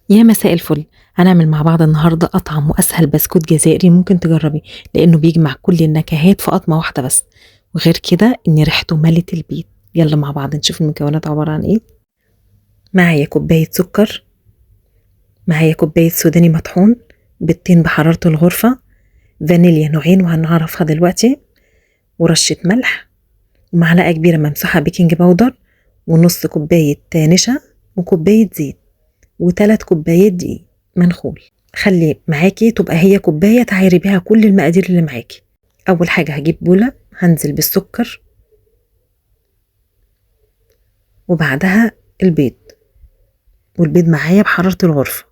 يا مساء الفل. هنعمل مع بعض النهاردة أطعم وأسهل بسكوت جزائري ممكن تجربي، لأنه بيجمع كل النكهات في قطمة واحدة بس. وغير كده إن ريحته ملت البيت. يلا مع بعض نشوف المكونات عبارة عن إيه. معايا كوباية سكر، معايا كوباية سوداني مطحون، بيضتين بحرارة الغرفة، فانيليا نوعين وهنعرفها دلوقتي، ورشة ملح، ومعلقة كبيرة ممسوحة بيكنج باودر، ونص كوباية نشا، وكوباية زيت، و3 كوبايات دقيق منخول. خلي معاكي تبقى هي كوباية تعايري بيها كل المقادير اللي معاكي. أول حاجة هجيب بولة، هنزل بالسكر، وبعدها البيض، والبيض معايا بحرارة الغرفة،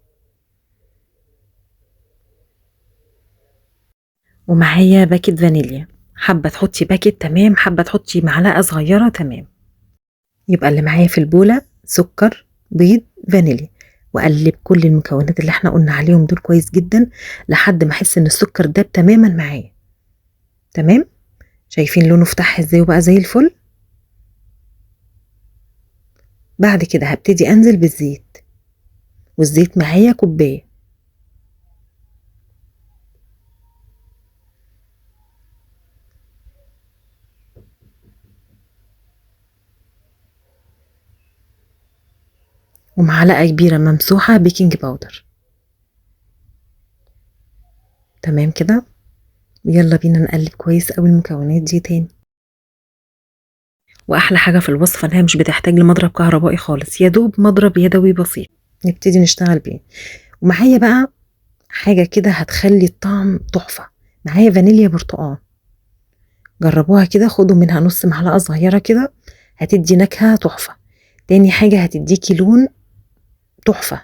ومعايا باكت فانيليا. حابة تحطي باكت تمام، حابة تحطي معلقة صغيرة تمام. يبقى اللي معايا في البولة سكر، بيض، فانيليا، وأقلب كل المكونات اللي احنا قلنا عليهم دول كويس جدا لحد ما احس ان السكر داب تماما معايا. تمام. شايفين لونه فتح ازاي وبقى زي الفل. بعد كده هبتدي انزل بالزيت، والزيت معايا كوباية، ومعلقة كبيرة ممسوحة بيكنج باودر. تمام كده. يلا بينا نقلب كويس قوي المكونات دي تاني. واحلى حاجة في الوصفة انها مش بتحتاج لمضرب كهربائي خالص، يا دوب مضرب يدوي بسيط نبتدي نشتغل بيه. ومعايا بقى حاجة كده هتخلي الطعم تحفة، معايا فانيليا برتقال. جربوها كده، خدوا منها نص معلقة صغيرة كده، هتدي نكهة تحفة. تاني حاجة هتديكي لون تحفة.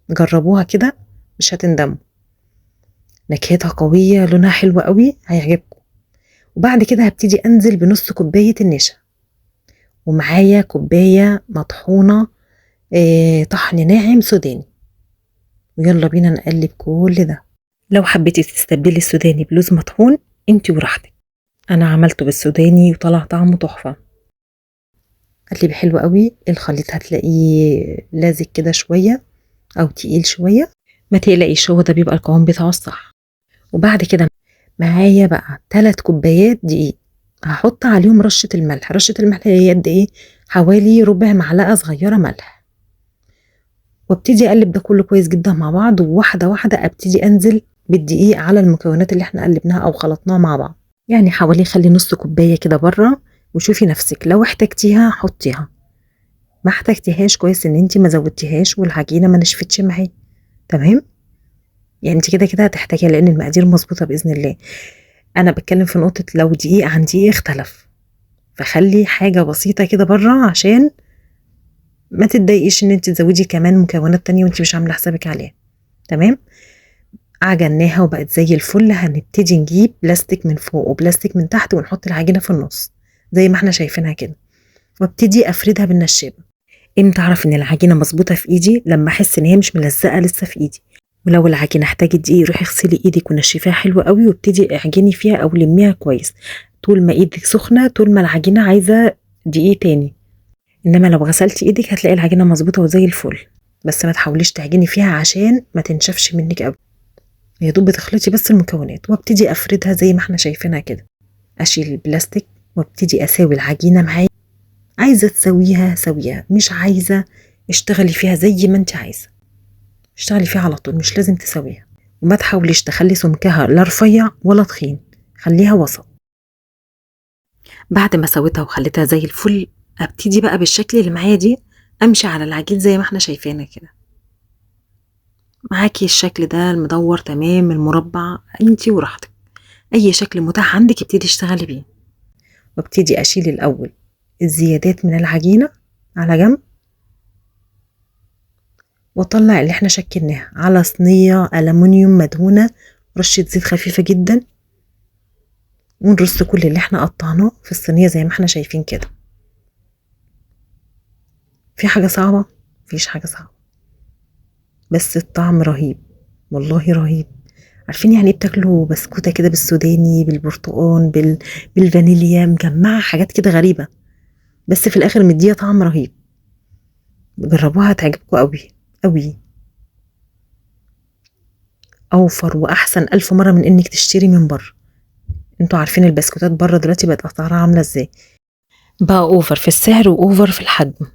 جربوها كده مش هتندموا، نكهتها قوية، لونها حلو قوي، هيعجبكم. وبعد كده هبتدي انزل بنص كوباية النشا، ومعايا كوباية مطحونة طحن ناعم سوداني. ويلا بينا نقلب كل ده. لو حبيتي تستبدلي السوداني بلوز مطحون انتي وراحتك، انا عملته بالسوداني وطلع طعمه تحفة. قلبي حلو قوي. الخليط هتلاقيه لازق كده شوية او تقيل شوية، ما تقلقيش، هو ده بيبقى القوام بتاعه الصح. وبعد كده معايا بقى 3 كوبايات دقيق، هحط عليهم رشة الملح. رشة الملح هي قد ايه؟ حوالي ربع معلقة صغيرة ملح. وابتدي اقلب ده كله كويس جدا مع بعض، وواحدة واحدة ابتدي انزل بالدقيق على المكونات اللي احنا قلبناها او خلطناها مع بعض. يعني حوالي خلي نص كوباية كده بره، وشوفي نفسك لو احتجتيها حطيها، ما احتجتيهاش كويس ان انتي ما زودتيهاش والعجينة ما نشفتش معايا. تمام. يعني انت كده كده هتحتاجيها لان المقادير مظبوطة باذن الله. انا بتكلم في نقطة لو دقيق عن دقيق اختلف، فخلي حاجة بسيطة كده بره عشان ما تتضايقيش ان انت تزودي كمان مكونات تانية وانت مش عاملة حسابك عليها. تمام. عجناها وبقت زي الفل. هنبتدي نجيب بلاستيك من فوق وبلاستيك من تحت ونحط العجينة في النص زي ما احنا شايفينها كده، وابتدي افردها بالنشابة. امتى اعرف ان العجينة مظبوطة في ايدي؟ لما احس ان هي مش ملزقة لسه في ايدي. ولو العجينة احتاجت دقيق روحي اغسلي ايدك ونشفيها حلو قوي، وابتدي اعجني فيها او لميها كويس. طول ما ايدك سخنة طول ما العجينة عايزة دقيق تاني، انما لو غسلتي ايدك هتلاقي العجينة مظبوطة وزي الفل. بس ما تحاوليش تعجني فيها عشان ما تنشفش منك قوي، يا دوب بتخلطي بس المكونات. وابتدي افردها زي ما احنا شايفينها كده. اشيل البلاستيك وابتدي اساوي العجينة معايا. عايزة تسويها سويها، مش عايزة اشتغلي فيها زي ما انت عايزة، اشتغلي فيها على طول، مش لازم تسويها. وما تحاوليش تخلي سمكها لا رفيع ولا تخين، خليها وسط. بعد ما سويتها وخليتها زي الفل، ابتدي بقى بالشكل اللي معايا دي امشي على العجين زي ما احنا شايفينها كده. معاكي الشكل ده المدور تمام، المربع، انتي وراحتك، اي شكل متاح عندك ابتدي اشتغلي بيه. وابتدي اشيل الاول الزيادات من العجينة على جنب، واطلع اللي احنا شكلناها على صينية ألمونيوم مدهونة رشة زيت خفيفة جدا، ونرص كل اللي احنا قطعناه في الصينية زي ما احنا شايفين كده. في حاجة صعبة؟ مفيش حاجة صعبة، بس الطعم رهيب، والله رهيب. عارفين يعني ايه بتاكلوا بسكوتة كده بالسوداني بالبرتقال بالفانيليا، مجمعة حاجات كده غريبة بس في الآخر مدية طعم رهيب. جربوها هتعجبكم قوي قوي. اوفر واحسن 1000 مرة من انك تشتري من بره. انتوا عارفين البسكوتات بره دلوقتي بقت اسعارها عاملة ازاي، بقى اوفر في السعر واوفر في الحجم.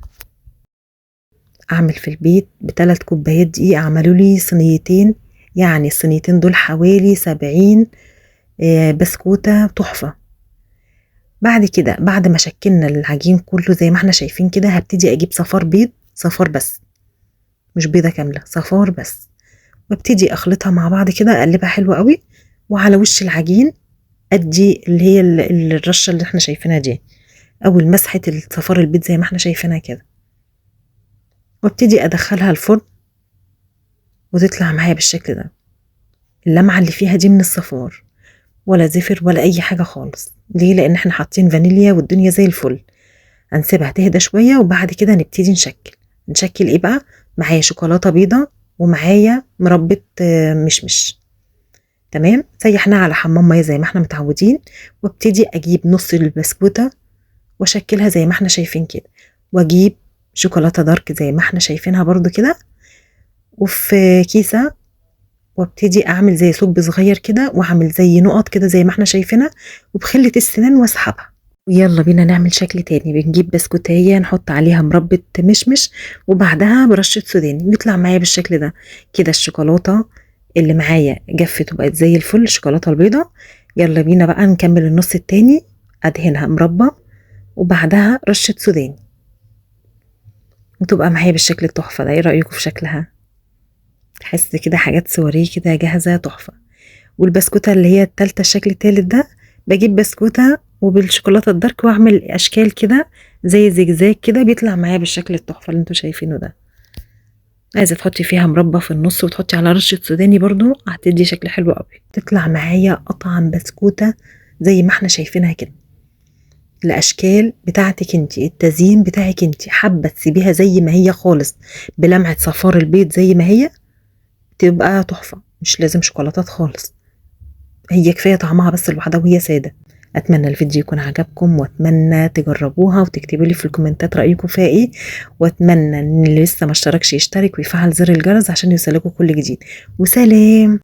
اعمل في البيت ب3 كوبايات دقيق عملوا لي صينيتين، يعني الصينيتين دول حوالي 70 بسكوتة تحفة. بعد كده بعد ما شكلنا العجين كله زي ما احنا شايفين كده، هبتدي اجيب صفار بيض، صفار بس مش بيضة كاملة، صفار بس، وابتدي اخلطها مع بعض كده، اقلبها حلو قوي. وعلى وش العجين ادي اللي هي الرشة اللي احنا شايفينها دي، او مسحة الصفار البيض زي ما احنا شايفينها كده، وابتدي ادخلها الفرن وتطلع معايا بالشكل ده. اللمعة اللي فيها دي من الصفار، ولا زفر ولا اي حاجة خالص. ليه؟ لان احنا حاطين فانيليا والدنيا زي الفل. هنسيبها تهدى شوية وبعد كده نبتدي نشكل ايه بقى. معايا شوكولاتة بيضة ومعايا مربى مشمش. تمام، سيحناها على حمام مية زي ما احنا متعودين، وابتدي اجيب نص البسكوتة واشكلها زي ما احنا شايفين كده، واجيب شوكولاتة دارك زي ما احنا شايفينها برضو كده وفي كيسة، وابتدي اعمل زي ثقب صغير كده واعمل زي نقط كده زي ما احنا شايفينها، وبخلة السنان واسحبها. ويلا بينا نعمل شكل تاني. بنجيب بسكوتية نحط عليها مربى مشمش وبعدها برشة سوداني، بيطلع معايا بالشكل ده كده. الشوكولاتة اللي معايا جفت وبقت زي الفل، الشوكولاتة البيضة. يلا بينا بقى نكمل النص التاني، ادهنها مربى وبعدها رشة سوداني، وتبقى معايا بالشكل التحفة ده. ايه رأيكم في شكلها؟ تحس كده حاجات صورية كده جاهزة تحفة. والبسكوتة اللي هي التالتة، الشكل التالت ده، بجيب بسكوتة وبالشوكولاتة الدارك واعمل اشكال كده زي زجزاج كده، بيطلع معايا بالشكل التحفة اللي انتوا شايفينه ده. عايزة تحطي فيها مربى في النص وتحطي على رشة سوداني برضو، هتدي شكل حلو قوي. تطلع معايا اطعم بسكوتة زي ما احنا شايفينها كده. الاشكال بتاعتك انتي، التزيين بتاعك انتي، حابة تسيبيها زي ما هي خالص بلمعة صفار البيض زي ما هي، تبقى تحفة. مش لازم شوكولاتات خالص، هي كفاية طعمها بس لوحدها وهي سادة. اتمنى الفيديو يكون عجبكم، واتمنى تجربوها وتكتبوا لي في الكومنتات رأيكم فيها ايه. واتمنى ان اللي لسه ما اشتركش يشترك ويفعل زر الجرس عشان يوصلكوا كل جديد. وسلام.